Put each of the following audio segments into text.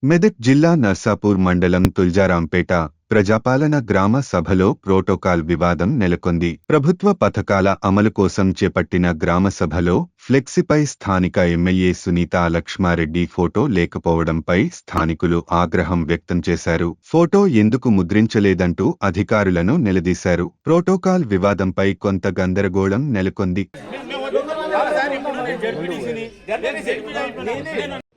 మెదక్ జిల్లా నర్సాపూర్ మండలం తుల్జారాంపేట ప్రజాపాలన గ్రామ సభలో ప్రోటోకాల్ వివాదం నెలకొంది. ప్రభుత్వ పథకాల అమలు కోసం చేపట్టిన గ్రామ సభలో ఫ్లెక్సీపై స్థానిక ఎమ్మెల్యే సునీత లక్ష్మారెడ్డి ఫోటో లేకపోవడంపై స్థానికులు ఆగ్రహం వ్యక్తం చేశారు. ఫోటో ఎందుకు ముద్రించలేదంటూ అధికారులను నిలదీశారు. ప్రోటోకాల్ వివాదంపై కొంత గందరగోళం నెలకొంది.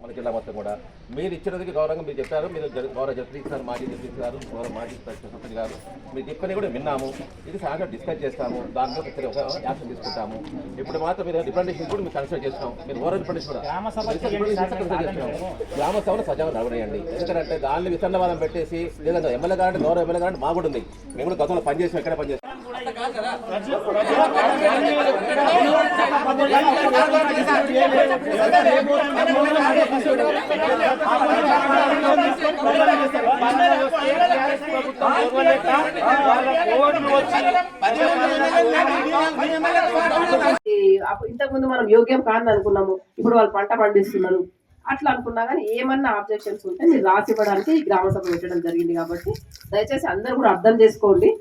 మన జిల్లా మొత్తం కూడా మీరు ఇచ్చినందుకు గౌరవంగా మీరు చెప్పారు. మీరు గౌరవ జడ్పీ సార్, మాజీ జడ్పీ గారు, గౌరవ మాజీ సర్పంచ్ గారు మీరు చెప్పని కూడా విన్నాము. ఇది సాయంత్రం డిస్కస్ చేస్తాము, దాంట్లో ఒక యాక్షన్ తీసుకుంటాము. ఇప్పుడు మాత్రం మీరు రిప్రజెంటేషన్ కూడా మీరు కన్సిడర్ చేస్తాం. మీరు ఓవర్ రిప్రజెంటేషన్ కూడా గ్రామ సభలో సజావుగా నడవడండి. ఎందుకంటే దాన్ని విసన్నవాదం పెట్టేసి లేదంటే ఎమ్మెల్యే గారు గౌరవ ఎమ్మెల్యే గారు మా కూడా ఉంది. మేము కూడా గతంలో పనిచేసాం, ఎక్కడ పనిచేస్తాం. ఇంతకు ముందు మనం యోగ్యం కాదని అనుకున్నాము, ఇప్పుడు వాళ్ళు పంట పండిస్తున్నారు అట్లా అనుకున్నా కానీ ఏమన్నా ఆబ్జెక్షన్స్ ఉంటే మీరు రాసి ఇవ్వడానికి గ్రామ సభ పెట్టడం జరిగింది. కాబట్టి దయచేసి అందరూ కూడా అర్థం చేసుకోండి.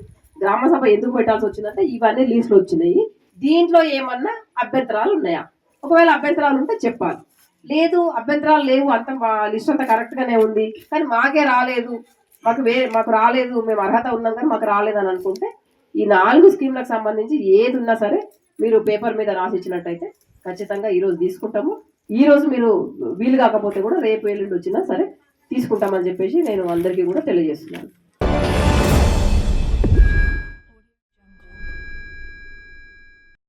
గ్రామ సభ ఎందుకు పెట్టాల్సి వచ్చిందంటే ఇవన్నీ లీస్ట్లో వచ్చినాయి. దీంట్లో ఏమన్నా అభ్యంతరాలు ఉన్నాయా? ఒకవేళ అభ్యంతరాలు ఉంటే చెప్పాలి. లేదు అభ్యంతరాలు లేవు, అంత లిస్ట్ అంతా కరెక్ట్గానే ఉంది కానీ మాకే రాలేదు, మాకు రాలేదు, మేము అర్హత ఉన్నాం కానీ మాకు రాలేదు అని అనుకుంటే ఈ 4 స్కీమ్లకు సంబంధించి ఏది ఉన్నా సరే మీరు పేపర్ మీద రాసి ఇచ్చినట్టయితే ఖచ్చితంగా ఈరోజు తీసుకుంటాము. ఈరోజు మీరు వీలు కాకపోతే కూడా రేపు ఎల్లుండి వచ్చినా సరే తీసుకుంటామని చెప్పేసి నేను అందరికీ కూడా తెలియజేస్తున్నాను.